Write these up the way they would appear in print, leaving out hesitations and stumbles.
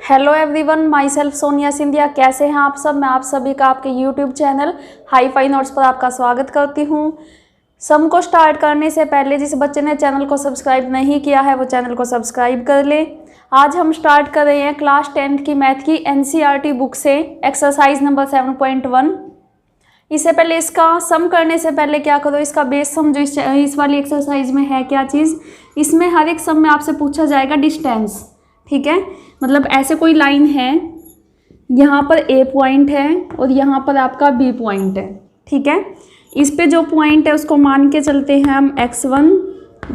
Hello everyone, my self Sonia Scindia. कैसे हैं आप सब? मैं आप सभी का आपके YouTube channel hi fi notes पर आपका स्वागत करती हूं। सम को स्टार्ट करने से पहले जिस बच्चे ने चैनल को सब्सक्राइब नहीं किया है वो चैनल को सब्सक्राइब कर ले। आज हम स्टार्ट कर रहे हैं क्लास 10th की मैथ की एनसीईआरटी बुक से एक्सरसाइज नंबर 7.1। इससे पहले इसका सम करने से पहले क्या करो, इसका बेस सम जो इस वाली एक्सरसाइज में है क्या चीज़, इसमें हर एक सम में आपसे पूछा जाएगा डिस्टेंस। ठीक है, मतलब ऐसे कोई लाइन है, यहाँ पर ए पॉइंट है और यहाँ पर आपका बी पॉइंट है। ठीक है, इस पे जो पॉइंट है उसको मान के चलते हैं हम x1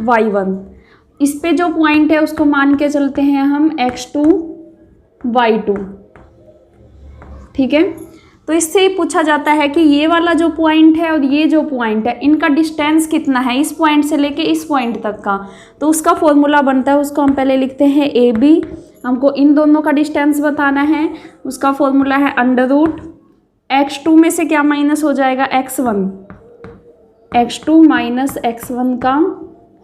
y1, इस पे जो पॉइंट है उसको मान के चलते हैं हम x2 y2। ठीक है, तो इससे ही पूछा जाता है कि ये वाला जो पॉइंट है और ये जो पॉइंट है इनका डिस्टेंस कितना है इस पॉइंट से लेके इस पॉइंट तक का। तो उसका फॉर्मूला बनता है, उसको हम पहले लिखते हैं ए बी। हमको इन दोनों का डिस्टेंस बताना है, उसका फॉर्मूला है अंडर रूट x2 में से क्या माइनस हो जाएगा x1, x2 माइनस x1 का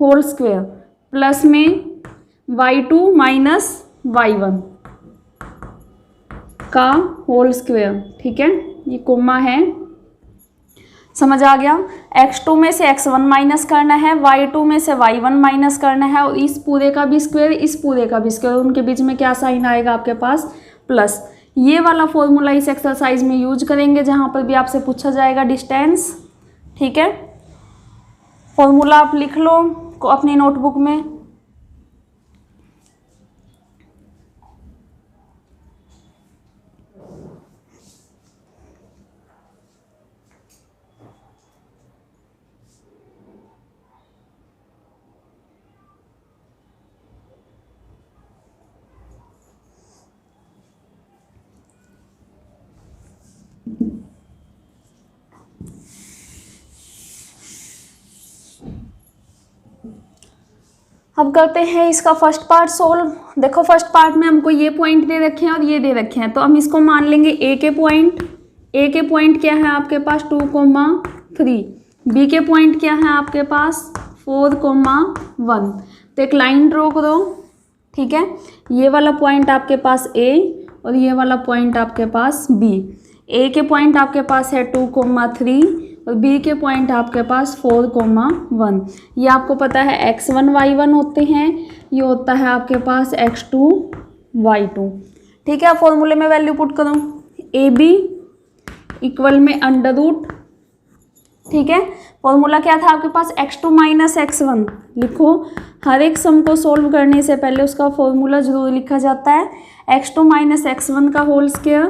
होल स्क्वायर प्लस में y2 माइनस y1 का होल स्क्वायर। ठीक है, ये कोमा है, समझ आ गया। x2 में से x1 माइनस करना है, y2 में से y1 माइनस करना है और इस पूरे का भी स्क्वायर इस पूरे का भी स्क्वायर, उनके बीच में क्या साइन आएगा आपके पास, प्लस। ये वाला फॉर्मूला इस एक्सरसाइज में यूज करेंगे जहाँ पर भी आपसे पूछा जाएगा डिस्टेंस। ठीक है, फॉर्मूला आप लिख लो अपनी नोटबुक में। अब करते हैं इसका फर्स्ट पार्ट सोल्व। देखो फर्स्ट पार्ट में हमको ये पॉइंट दे रखे हैं और ये दे रखे हैं, तो हम इसको मान लेंगे ए के पॉइंट। ए के पॉइंट क्या है आपके पास 2,3, बी के पॉइंट क्या है आपके पास 4,1। तो एक लाइन ड्रॉ करो। ठीक है, ये वाला पॉइंट आपके पास ए और ये वाला पॉइंट आपके पास बी। ए के पॉइंट आपके पास है 2,3 और बी के पॉइंट आपके पास 4,1। ये आपको पता है x1 y1 होते हैं, ये होता है आपके पास x2 y2। ठीक है, फॉर्मूले में वैल्यू पुट करो, ए बी इक्वल में अंडर रूट। ठीक है, फॉर्मूला क्या था आपके पास x2 माइनस x1। लिखो, हर एक सम को सोल्व करने से पहले उसका फॉर्मूला जरूर लिखा जाता है, x2 माइनस x1 का होल स्क्वायर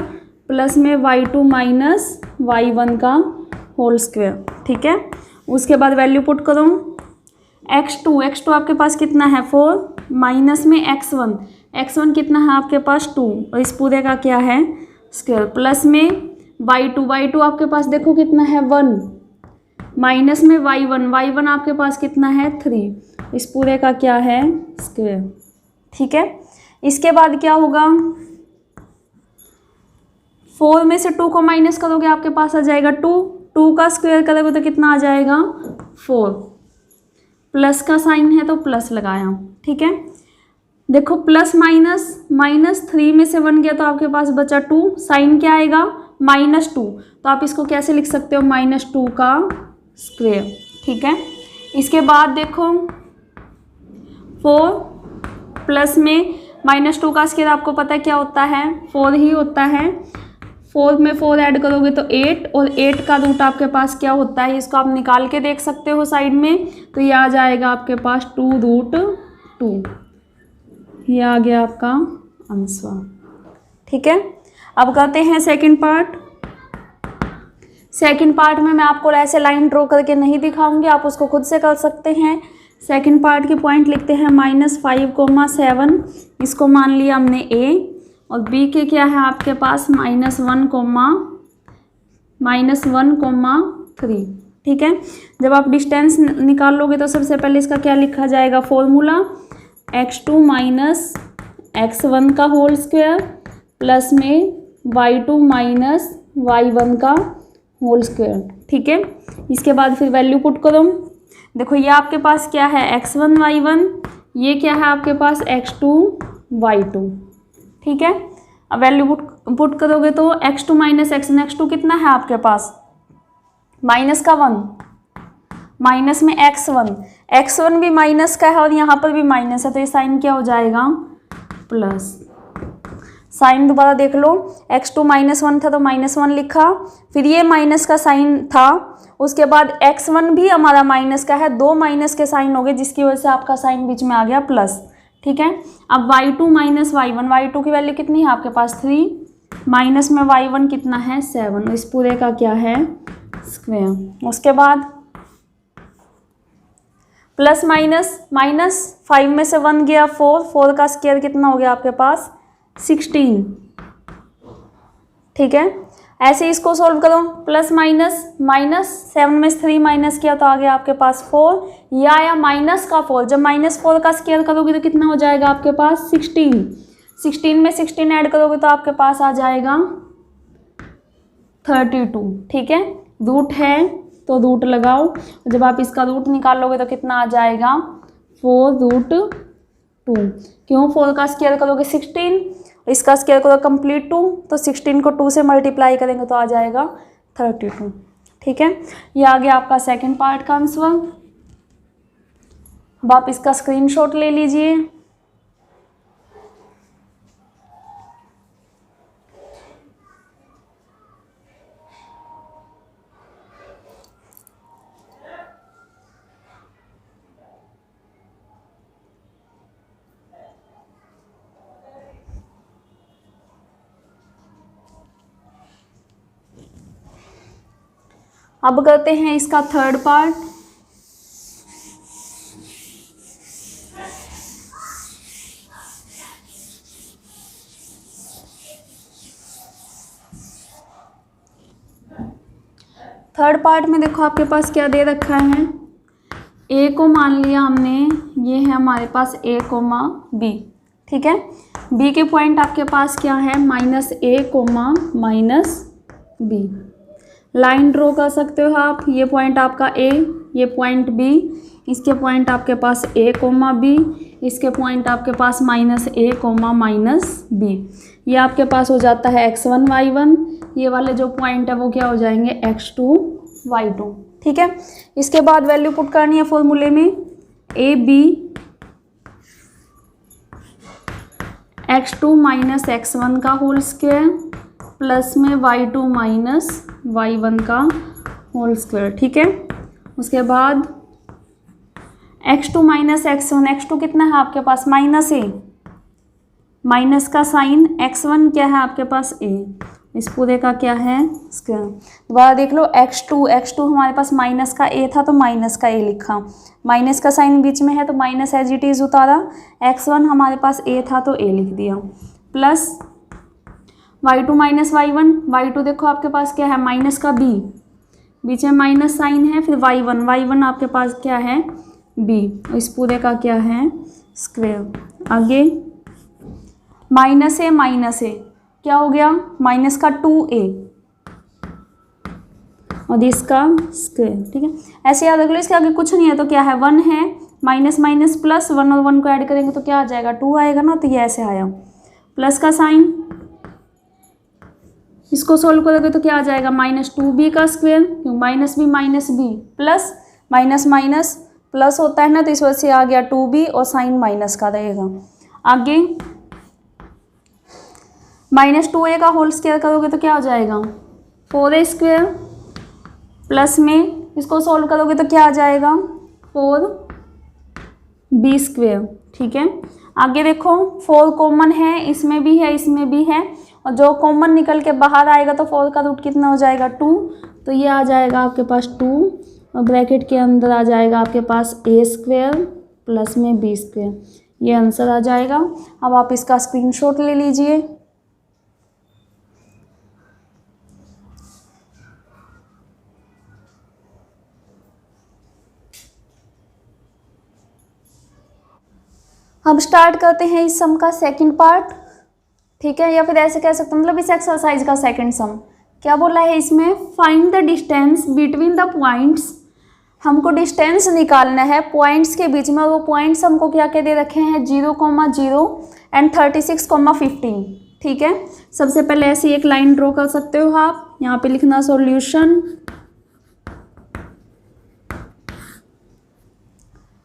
प्लस में y2 माइनस y1 का होल स्क्वायर। ठीक है, उसके बाद वैल्यू पुट करो, x2 आपके पास कितना है 4 माइनस में x1 कितना है आपके पास 2 और इस पूरे का क्या है स्क्वायर प्लस में y2 आपके पास देखो कितना है 1 माइनस में y1 आपके पास कितना है 3, इस पूरे का क्या है स्क्वायर। ठीक है, इसके बाद क्या होगा, 4 में से 2 को माइनस करोगे आपके पास आ जाएगा 2 का स्क्वायर करोगे तो कितना आ जाएगा 4, प्लस का साइन है तो प्लस लगाया। ठीक है, देखो प्लस माइनस 3 में से 1 गया तो आपके पास बचा 2, साइन क्या आएगा -2, तो आप इसको कैसे लिख सकते हो -2 का स्क्वायर। ठीक है, इसके बाद देखो 4 प्लस में -2 का स्क्वायर आपको पता है क्या होता है 4 ही होता है। 4 में 4 ऐड करोगे तो 8 और 8 का रूट आपके पास क्या होता है, इसको आप निकाल के देख सकते हो साइड में, तो ये आ जाएगा आपके पास 2√2। ये आ गया आपका आंसर। ठीक है, अब करते हैं सेकंड पार्ट। सेकंड पार्ट में मैं आपको ऐसे लाइन ड्रॉ करके नहीं दिखाऊंगी, आप उसको खुद से कर सकते हैं। सेकंड पार्ट के पॉइंट लिखते हैं -5,7, इसको मान लिया हमने ए, और बी के क्या है आपके पास -1,3। ठीक है, जब आप डिस्टेंस निकाल लोगे तो सबसे पहले इसका क्या लिखा जाएगा फॉर्मूला, x2 माइनस x1 का होल स्क्वायर प्लस में y2 माइनस y1 का होल स्क्वायर। ठीक है, इसके बाद फिर वैल्यू पुट करो। देखो ये आपके पास क्या है x1 y1, ये क्या है आपके पास x2 y2। ठीक है। अब वैल्यू पुट करोगे तो x2 माइनस x1, x2 कितना है आपके पास माइनस का 1, माइनस में x1 भी माइनस का है और यहाँ पर भी माइनस है, तो ये साइन क्या हो जाएगा प्लस। साइन दोबारा देख लो, x2 माइनस 1 था तो माइनस 1 लिखा, फिर ये माइनस का साइन था, उसके बाद x1 भी हमारा माइनस का है, दो माइनस के साइन हो गए जिसकी वजह से आपका साइन बीच में आ गया प्लस। ठीक है। अब y2 माइनस y1, y2 की वैल्यू कितनी है आपके पास 3, माइनस में y1 कितना है 7, इस पूरे का क्या है स्क्वायर। उसके बाद प्लस माइनस, माइनस 5 में से 1 गया 4 का स्क्वायर कितना हो गया आपके पास 16। ठीक है। ऐसे इसको सोल्व करो, प्लस माइनस, माइनस 7 में से 3 माइनस किया तो आ गया आपके पास 4, या आया माइनस का 4, जब माइनस 4 का स्क्वायर करोगे तो कितना हो जाएगा आपके पास 16, 16 में 16 ऐड करोगे तो आपके पास आ जाएगा 32। ठीक है। रूट है तो रूट लगाओ, जब आप इसका रूट निकालोगे तो कितना आ जाएगा 4√2। क्यों 4 का स्क्वायर करोगे 16, इसका स्क्वायर करो कंप्लीट 2, तो 16 को 2 से मल्टीप्लाई करेंगे तो आ जाएगा 32। ठीक है। ये आ गया आपका सेकंड पार्ट का आंसर। अब आप इसका स्क्रीनशॉट ले लीजिए। अब करते हैं इसका थर्ड पार्ट। थर्ड पार्ट में देखो आपके पास क्या दे रखा है, ए को मान लिया हमने, ये है हमारे पास a, b। ठीक है। b के पॉइंट आपके पास क्या है -a, -b। लाइन ड्रॉ कर सकते हो आप, ये पॉइंट आपका a, ये पॉइंट b, इसके पॉइंट आपके पास a, b, इसके पॉइंट आपके पास -a, -b। ये आपके पास हो जाता है x1 y1, ये वाले जो पॉइंट है वो क्या हो जाएंगे x2 y2। ठीक है। इसके बाद वैल्यू पुट करनी है फॉर्मूले में, a b x2 minus x1 का होल स्क्वायर प्लस में y2 माइनस y1 का होल स्क्वायर। ठीक है। उसके बाद x2 माइनस x1, x2 कितना है आपके पास -a, माइनस का साइन, x1 क्या है आपके पास a, इस पूरे का क्या है स्क्वायर। दोबारा देख लो, x2 हमारे पास माइनस का a था तो माइनस का a लिखा, माइनस का साइन बीच में है तो माइनस एज इट इज उतारा, x1 हमारे पास a था तो a लिख दिया, प्लस y2 माइनस y1 देखो आपके पास क्या है माइनस का b, बीच में माइनस साइन है, फिर y1 आपके पास क्या है b, इस पूरे का क्या है स्क्वायर। आगे -a क्या हो गया माइनस का 2a और इसका स्क्वायर। ठीक है। ऐसे याद रख लो, इसके आगे कुछ नहीं है तो क्या है 1 है, माइनस माइनस प्लस 1 और 1 को ऐड करेंगे तो क्या आ जाएगा 2 आएगा ना, तो ये ऐसे आया, प्लस का साइन, इसको सोल्व करोगे तो क्या आ जाएगा -2b का square, minus b plus minus minus plus होता है ना, तो इस वजह से आ गया 2b और साइन माइनस का रहेगा। आगे -2a का होल स्क्वायर करोगे तो क्या हो जाएगा 4a स्क्वायर, प्लस में इसको सोल्व करोगे तो क्या आ जाएगा 4b स्क्वायर। ठीक है। आगे देखो 4 कॉमन है, इसमें भी है इसमें भी है, और जो कॉमन निकल के बाहर आएगा तो 4 का रूट कितना हो जाएगा 2, तो ये आ जाएगा आपके पास 2 और ब्रैकेट के अंदर आ जाएगा आपके पास a स्क्वायर प्लस में b स्क्वायर, ये आंसर आ जाएगा। अब आप इसका स्क्रीनशॉट ले लीजिए। अब स्टार्ट करते हैं इस सम का सेकंड पार्ट। ठीक है, या फिर ऐसे कह सकते हैं, मतलब इस एक्सरसाइज का सेकंड सम क्या बोला है इसमें, find the distance between the points. हमको डिस्टेंस निकालना है पॉइंट्स के बीच में, और वो पॉइंट्स हमको क्या क्या दे रखे हैं 0, 0 एंड 36, 15। ठीक है। सबसे पहले ऐसी एक लाइन ड्रॉ कर सकते हो आप, यहाँ पे लिखना सॉल्यूशन,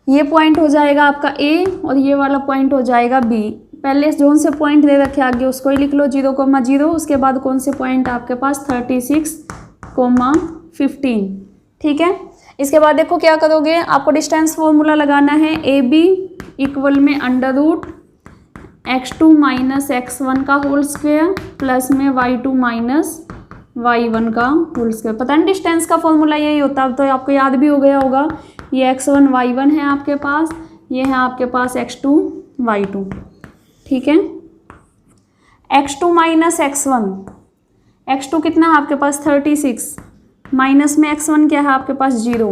ये पॉइंट हो जाएगा आपका ए और ये वाला पॉइंट हो जाएगा बी। पहले जोन से पॉइंट दे रखे आगे उसको ही लिख लो 0,0, उसके बाद कौन से पॉइंट आपके पास 36,15, ठीक है। इसके बाद देखो क्या करोगे, आपको डिस्टेंस फॉर्मूला लगाना है, ए बी इक्वल में √x2 - x1 का होल स्क्वायर प्लस में y2 - y1 का होल स्क्वायर। पता नहीं डिस्टेंस का फॉर्मूला यही होता है, तो आपको याद भी हो गया होगा। ये x1 y1 है आपके पास, ये है आपके पास x2 y2, ठीक है। x2 - x1, x2 कितना है आपके पास 36, माइनस में x1 क्या है आपके पास 0,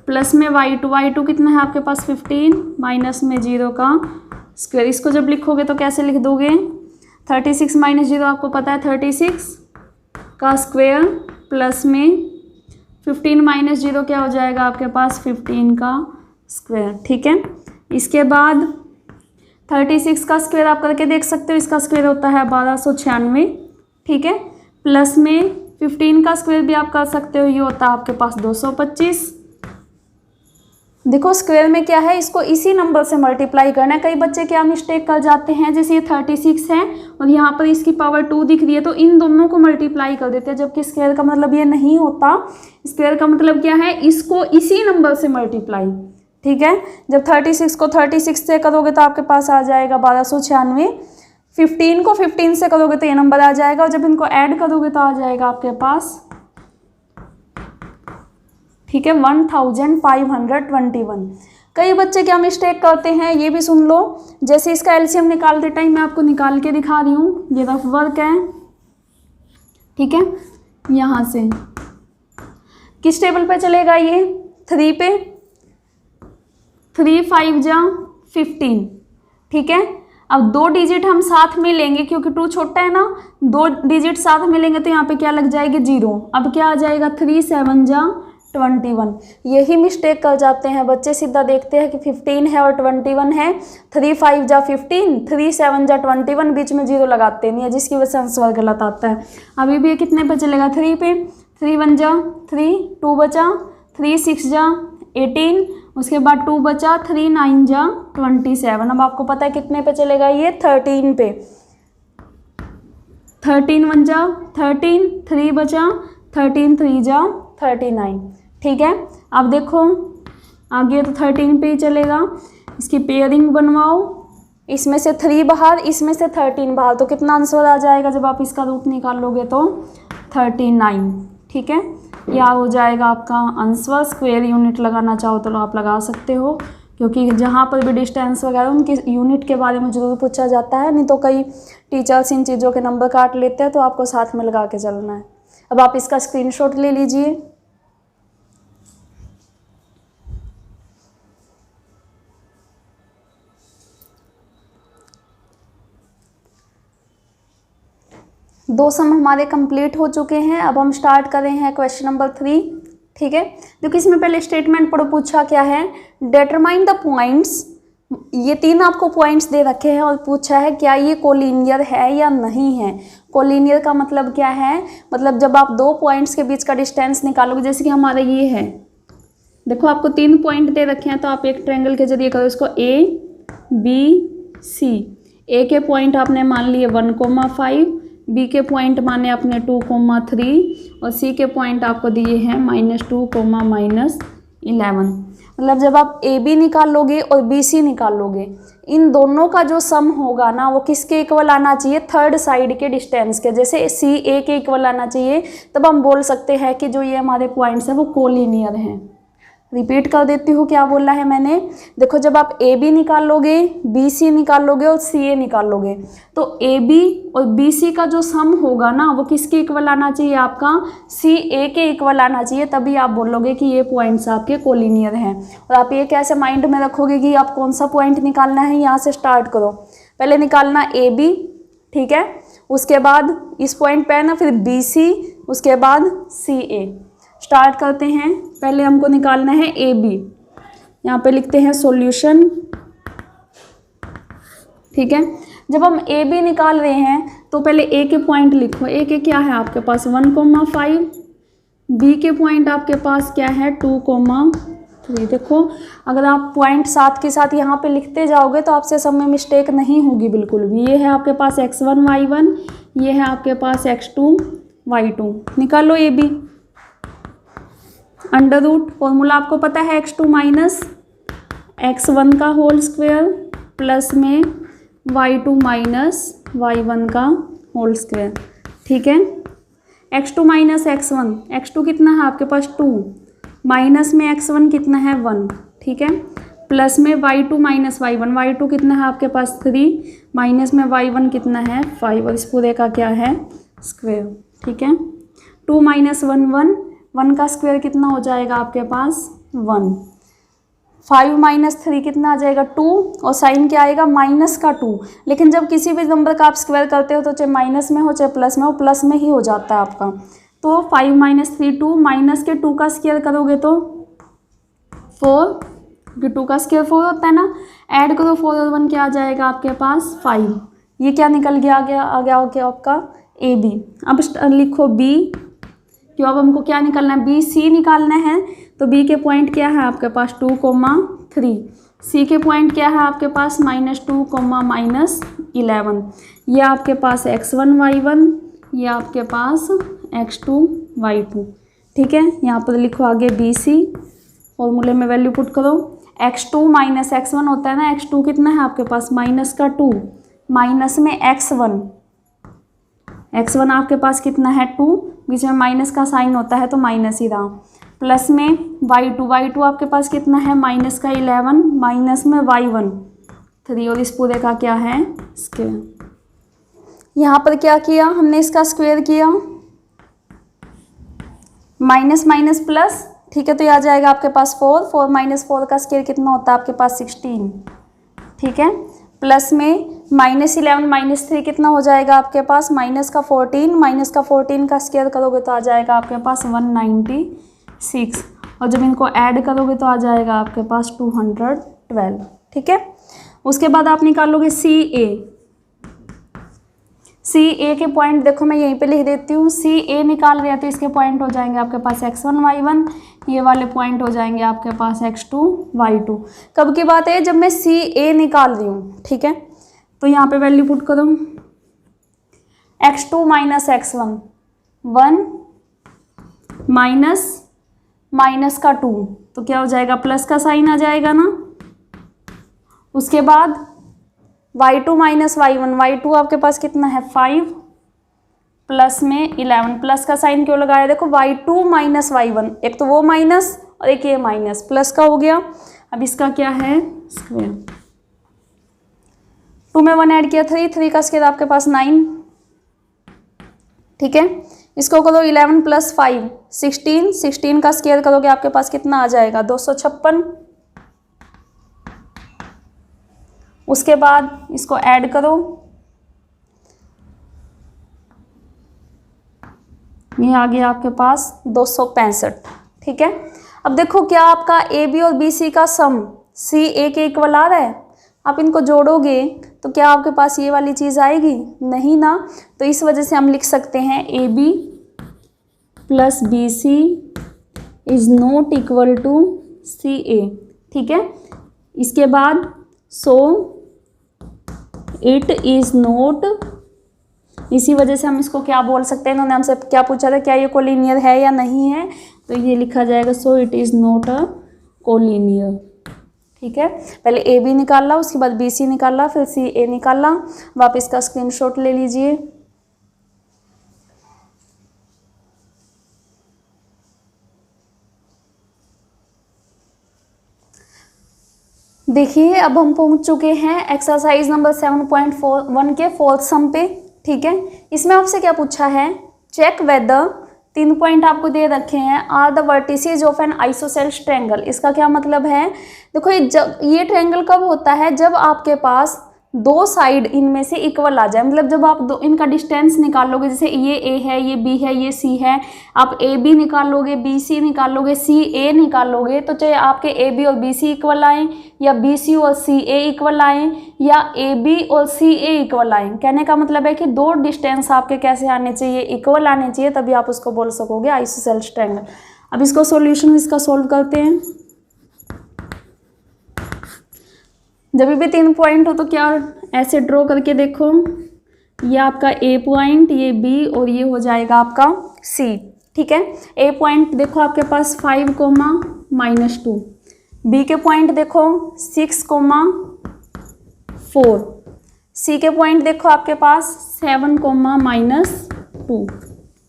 प्लस में y2 कितना है आपके पास 15, माइनस में 0 का स्क्वायर। इसको जब लिखोगे तो कैसे लिख दोगे, 36 - 0 आपको पता है 36 का स्क्वायर प्लस में 15 - 0 क्या हो जाएगा आपके पास 15 का स्क्वायर, ठीक है। इसके बाद 36 का स्क्वायर आप करके देख सकते हो, इसका स्क्वायर होता है 1296, ठीक है। प्लस में 15 का स्क्वायर भी आप कर सकते हो, ये होता है आपके पास 225। देखो स्क्वायर में क्या है, इसको इसी नंबर से मल्टीप्लाई करना है। कई बच्चे क्या मिस्टेक कर जाते हैं, जैसे ये 36 है और यहाँ पर इसकी पावर 2 दिख रही है तो इन दोनों को मल्टीप्लाई कर देते हैं, जबकि स्क्वायर का मतलब ये नहीं होता। स्क्वायर का मतलब क्या है, इसको इसी नंबर से मल्टीप्लाई, ठीक है। जब 36 को 36 से करोगे तो आपके पास आ जाएगा 1296, 15 को 15 से करोगे तो ये नंबर आ जाएगा, और जब इनको ऐड करोगे तो आ जाएगा आपके पास, ठीक है, 1521। कई बच्चे क्या मिस्टेक करते हैं, ये भी सुन लो। जैसे इसका एलसीएम निकालते टाइम मैं आपको निकाल के दिखा रही हूँ, ये रफ वर्क है, ठीक है। यहाँ से किस टेबल पे चलेगा, ये 3 पे, 3 5 जा 15, ठीक है। अब 2 डिजिट हम साथ में लेंगे क्योंकि 2 छोटा है ना, 2 डिजिट साथ में लेंगे तो यहाँ पे क्या लग जाएगी 0। अब क्या आ जाएगा 3 7 जा 21। यही मिस्टेक कर जाते हैं बच्चे, सीधा देखते हैं कि 15 है और 21 है, 3 5 जा 15, 3 7 जा 21, बीच में 0 लगाते नहीं है, जिसकी वजह से आंसर गलत आता है। अभी भी ये कितने पे चलेगा 3 पे, 3 1 जा 3, 2 बचा, 3 6 जा 18, उसके बाद 2 बचा, 3 9 जा 27। अब आपको पता है कितने पे चलेगा, ये 13 पे, 13 1 जा 13, 3 बचा, 13 3 जा 39, ठीक है। अब देखो आगे तो 13 पे ही चलेगा। इसकी पेयरिंग बनवाओ, इसमें से 3 बाहर, इसमें से 13 बाहर, तो कितना आंसर आ जाएगा जब आप इसका रूट निकालोगे तो 39, ठीक है। या हो जाएगा आपका आंसर। स्क्वायर यूनिट लगाना चाहो तो आप लगा सकते हो, क्योंकि जहाँ पर भी डिस्टेंस वगैरह उनकी यूनिट के बारे में जरूर पूछा जाता है, नहीं तो कई टीचर्स इन चीज़ों के नंबर काट लेते हैं, तो आपको साथ में लगा के चलना है। अब आप इसका स्क्रीनशॉट ले लीजिए। दो सम हमारे कंप्लीट हो चुके हैं। अब हम स्टार्ट कर रहे हैं क्वेश्चन नंबर 3, ठीक है। देखो इसमें पहले स्टेटमेंट पढ़ो, पूछा क्या है, डिटरमाइन द पॉइंट्स। ये 3 आपको पॉइंट्स दे रखे हैं और पूछा है क्या ये कोलिनियर है या नहीं है। कोलिनियर का मतलब क्या है, मतलब जब आप 2 पॉइंट्स के बीच का डिस्टेंस निकालोगे, जैसे कि हमारा ये है, देखो आपको 3 पॉइंट दे रखे हैं, तो आप एक ट्रायंगल के जरिए करो इसको A B C। ए के पॉइंट आपने मान लिए 1,5, बी के पॉइंट माने आपने 2,3 और सी के पॉइंट आपको दिए हैं -2, -11। मतलब जब आप ए बी निकालोगे और बी सी निकालोगे, इन दोनों का जो सम होगा ना वो किसके इक्वल आना चाहिए, थर्ड साइड के डिस्टेंस के। जैसे सी ए के इक्वल आना चाहिए, तब हम बोल सकते हैं कि जो ये हमारे पॉइंट्स हैं वो कोलिनियर हैं। रिपीट कर देती हूँ क्या बोला है मैंने। देखो जब आप ए बी निकालोगे, बी सी निकालोगे और सी ए निकालोगे, तो ए बी और बी सी का जो सम होगा ना वो किसके इक्वल आना चाहिए, आपका सी ए के इक्वल आना चाहिए। तभी आप बोलोगे कि ये पॉइंट्स आपके कोलिनियर हैं। और आप ये कैसे माइंड में रखोगे कि आप कौन सा पॉइंट निकालना है, यहाँ से स्टार्ट करो। पहले निकालना ए बी, ठीक है, उसके बाद इस पॉइंट पे ना फिर बी सी, उसके बाद सी ए। स्टार्ट करते हैं। पहले हमको निकालना है ए बी, यहाँ पे लिखते हैं सॉल्यूशन, ठीक है। जब हम ए बी निकाल रहे हैं तो पहले ए के पॉइंट लिखो। ए के क्या है आपके पास 1,5, बी के पॉइंट आपके पास क्या है 2,3। देखो अगर आप पॉइंट साथ के साथ यहाँ पे लिखते जाओगे तो आपसे सब में मिस्टेक नहीं होगी बिल्कुल भी। ये है आपके पास x1 y1, ये है आपके पास x2 y2। निकालो A B. Under root formula आपको पता है x2 माइनस x1 का होल स्क्वायर प्लस में y2 माइनस y1 का होल स्क्वायर। ठीक है, x2 माइनस x1, x2 कितना है आपके पास 2, माइनस में x1 कितना है 1। ठीक है, प्लस में y2 माइनस y1, y2 कितना है आपके पास 3, माइनस में y1 कितना है 5, और इस पूरे का क्या है स्क्वायर। ठीक है, 2 माइनस 1 1, 1 का स्क्वायर कितना हो जाएगा आपके पास 1, 5 माइनस 3 कितना आ जाएगा 2, और साइन क्या आएगा माइनस का 2। लेकिन जब किसी भी नंबर का आप स्क्वायर करते हो तो चाहे माइनस में हो चाहे प्लस में हो, प्लस में ही हो जाता है आपका। तो 5 माइनस 3 2, माइनस के 2 का स्क्वायर करोगे तो 4, क्योंकि 2 का स्क्वायर 4 होता है ना। ऐड करो 4 और 1 क्या आ जाएगा आपके पास 5। ये क्या निकल गया आ गया हो गया आपका ए बी। अब लिखो बी, क्यों अब हमको क्या निकालना है बी सी निकालना है। तो बी के पॉइंट क्या है आपके पास 2,3, सी के पॉइंट क्या है आपके पास -2, -11। ये आपके पास x1 y1, ये आपके पास x2 y2। ठीक है, यहाँ पर लिखो आगे बी सी, फॉर्मूले में वैल्यू पुट करो। x2 माइनस x1 होता है ना, x2 कितना है आपके पास माइनस का 2, माइनस में x1 आपके पास कितना है 2, बीच में माइनस का साइन होता है तो माइनस ही रहा, प्लस में y2 आपके पास कितना है माइनस का 11, माइनस में y1 3, और इस पूरे का क्या है स्क्वायर। यहाँ पर क्या किया हमने, इसका स्क्वायर किया, माइनस माइनस प्लस। ठीक है, तो ये आ जाएगा आपके पास 4 माइनस 4 का स्क्वायर कितना होता है आपके पास 16। ठीक है, प्लस में -11 माइनस 3 कितना हो जाएगा आपके पास माइनस का 14, माइनस का 14 का स्क्वायर करोगे तो आ जाएगा आपके पास 196, और जब इनको ऐड करोगे तो आ जाएगा आपके पास 212। ठीक है, उसके बाद आप निकालोगे सी ए के पॉइंट देखो मैं यहीं पे लिख देती हूँ। सी ए निकाल रहे हैं तो इसके पॉइंट हो जाएंगे आपके पास x1 y1, ये वाले पॉइंट हो जाएंगे आपके पास x2 y2। कब की बात है, जब मैं सी ए निकाल रही हूँ। ठीक है, तो यहाँ पे वैल्यू पुट करो, x2 माइनस x1 1, माइनस का 2, तो क्या हो जाएगा प्लस का साइन आ जाएगा ना। उसके बाद y2 माइनस y1, y2 आपके पास कितना है 5, प्लस में 11, प्लस का साइन क्यों लगाया देखो, y2 माइनस y1, एक तो वो माइनस और एक ये माइनस, प्लस का हो गया। अब इसका क्या है स्क्वायर, 2 में 1 ऐड किया 3 का स्क्वायर आपके पास 9। ठीक है, इसको करो 11 प्लस 5 16 का स्क्वायर करोगे आपके पास कितना आ जाएगा 256। उसके बाद इसको ऐड करो, ये आ गया आपके पास 265। ठीक है, अब देखो क्या आपका ए बी और बी सी का सम सी ए के इक्वल आ रहा है। आप इनको जोड़ोगे तो क्या आपके पास ये वाली चीज़ आएगी, नहीं ना। तो इस वजह से हम लिख सकते हैं A B plus B C is not equal to C A. ठीक है, इसके बाद सो इट इज़ नॉट, इसी वजह से हम इसको क्या बोल सकते हैं, इन्होंने हमसे क्या पूछा था क्या ये कोलिनियर है या नहीं है, तो ये लिखा जाएगा so it is not a collinear. ठीक है, पहले ए बी निकाला, उसके बाद बी सी निकाला, फिर सी ए निकाला। अब आप इसका स्क्रीनशॉट ले लीजिए। देखिए अब हम पहुंच चुके हैं एक्सरसाइज नंबर 7.1 के फोर्थ सम पे। ठीक है, इसमें आपसे क्या पूछा है, चेक वेदर, 3 पॉइंट आपको दे रखे हैं, are the vertices of an isosceles triangle. इसका क्या मतलब है, देखो ये ट्रायंगल कब होता है, जब आपके पास दो साइड इनमें से इक्वल आ जाए, मतलब जब आप दो इनका डिस्टेंस निकालोगे, जैसे ये ए है, ये बी है, ये सी है, आप ए बी निकालोगे, बी सी निकालोगे, सी ए निकालोगे, तो चाहे आपके ए बी और बी सी इक्वल आए, या बी सी और सी ए इक्वल आए, या ए बी और सी ए इक्वल आए। कहने का मतलब है कि दो डिस्टेंस आपके कैसे आने चाहिए, इक्वल आने चाहिए, तभी आप उसको बोल सकोगे आइसोसेलेस ट्रायंगल। अब इसको सॉल्यूशन इसका सोल्व करते हैं। जब भी 3 पॉइंट हो तो क्या ऐसे ड्रॉ करके देखो, ये आपका ए पॉइंट, ये बी, और ये हो जाएगा आपका सी। ठीक है, ए पॉइंट देखो आपके पास 5, -2, बी के पॉइंट देखो 6, 4, सी के पॉइंट देखो आपके पास 7, -2।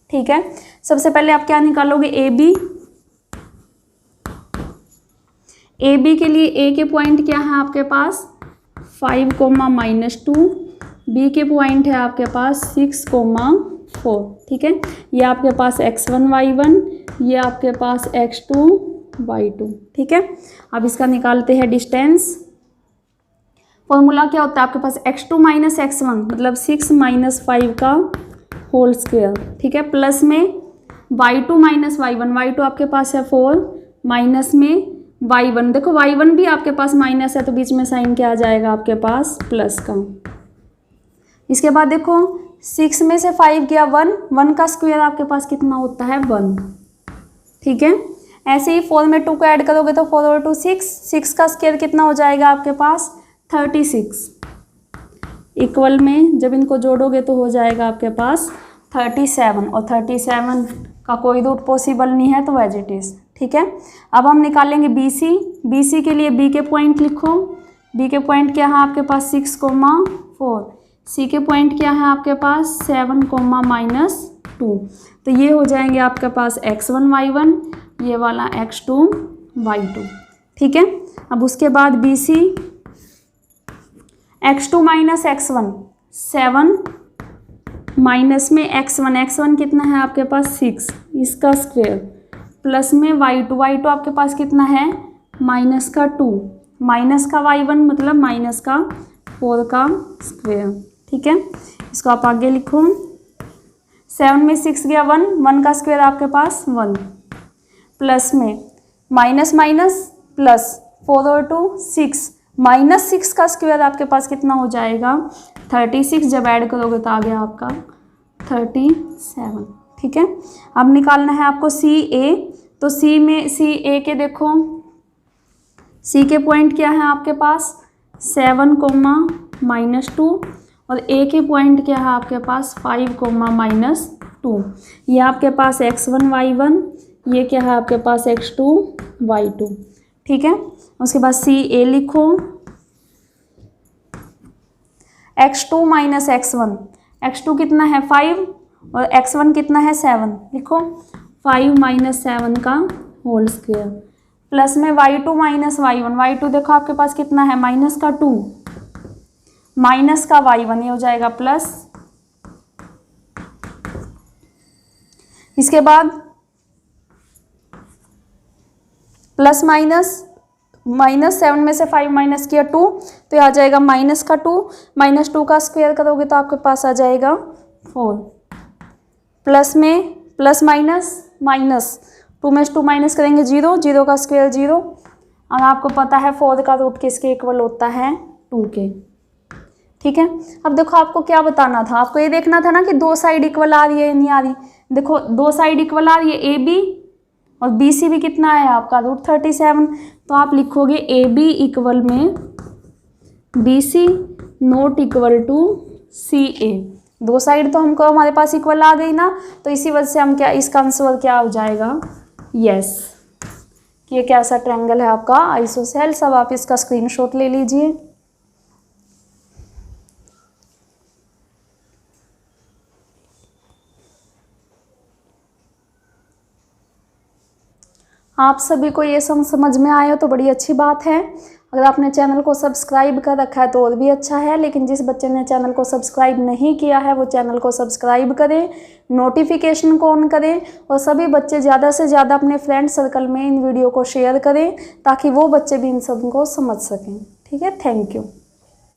ठीक है, सबसे पहले आप क्या निकालोगे, ए बी। ए बी के लिए ए के पॉइंट क्या है आपके पास 5, -2, बी के पॉइंट है आपके पास 6, 4। ठीक है, ये आपके पास x1 y1, ये आपके पास x2 y2। ठीक है, अब इसका निकालते हैं डिस्टेंस। फॉर्मूला क्या होता है आपके पास, x2 - x1 मतलब 6 - 5 का होल स्क्वायर। ठीक है, प्लस में y2 - y1, y2 आपके पास है 4, माइनस में y1, देखो y1 भी आपके पास माइनस है, तो बीच में साइन क्या आ जाएगा आपके पास, प्लस का। इसके बाद देखो 6 में से 5 गया 1, 1 का स्क्वायर आपके पास कितना होता है, 1। ठीक है, ऐसे ही 4 में 2 को ऐड करोगे तो 4 और 2 6, 6 का स्क्वायर कितना हो जाएगा आपके पास 36। इक्वल में जब इनको जोड़ोगे तो हो जाएगा आपके पास 37, और 37 का कोई रूट पॉसिबल नहीं है, तो एज इट इज। ठीक है, अब हम निकालेंगे बी सी। बी सी के लिए बी के पॉइंट लिखो, बी के पॉइंट क्या है आपके पास 6, 4, सी के पॉइंट क्या है आपके पास 7, -2, तो ये हो जाएंगे आपके पास x1 y1, ये वाला x2 y2। ठीक है, अब उसके बाद B C, x2 - x1 7, minus में x1 कितना है आपके पास 6, इसका स्क्वायर, प्लस में y2 आपके पास कितना है -2, माइनस का y1 मतलब -4 का स्क्वायर। ठीक है, इसको आप आगे लिखो, 7 में 6 गया 1, 1 का स्क्वायर आपके पास 1, प्लस में माइनस प्लस 4 और 2 6, -6 का स्क्वायर आपके पास कितना हो जाएगा 36, जब ऐड करोगे तो आ गया आपका 37। ठीक है, अब निकालना है आपको सी ए, तो सी में सी ए के देखो, सी के पॉइंट क्या है आपके पास 7, -2, और ए के पॉइंट क्या है आपके पास 5, -2। ये आपके पास x1 y1, ये क्या है आपके पास x2 y2। ठीक है, उसके बाद सी ए लिखो, x2 - x1, x2 कितना है 5 और x1 कितना है 7, लिखो 5 - 7 का होल स्क्वायर, प्लस में y2 - y1, y2 देखो आपके पास कितना है -2, माइनस का y1, ये हो जाएगा प्लस। इसके बाद प्लस -7 में से 5 माइनस किया 2, तो ये आ जाएगा -2 का स्क्वायर करोगे तो आपके पास आ जाएगा 4, प्लस में प्लस माइनस 2 में से 2 माइनस करेंगे 0, 0 का स्क्वायर 0, और आपको पता है 4 का रूट किसके इक्वल होता है 2 के। ठीक है, अब देखो आपको क्या बताना था, आपको ये देखना था ना कि दो साइड इक्वल आ रही है नहीं आ रही। देखो दो साइड इक्वल आ रही है, ए बी और बी सी भी कितना है आपका √37, तो आप लिखोगे ए बी इक्वल में B C not equal to C A. दो साइड तो हमको हमारे पास इक्वल आ गई ना, तो इसी वजह से हम क्या, इसका आंसर क्या हो जाएगा यस, कि ये कैसा ट्रायंगल है आपका आइसोसेल्स। अब आप इसका स्क्रीनशॉट ले लीजिए। आप सभी को ये समझ में आया तो बड़ी अच्छी बात है। अगर आपने चैनल को सब्सक्राइब कर रखा है तो और भी अच्छा है, लेकिन जिस बच्चे ने चैनल को सब्सक्राइब नहीं किया है वो चैनल को सब्सक्राइब करें, नोटिफिकेशन को ऑन करें, और सभी बच्चे ज़्यादा से ज़्यादा अपने फ्रेंड सर्कल में इन वीडियो को शेयर करें ताकि वो बच्चे भी इन सब को समझ सकें। ठीक है, थैंक यू।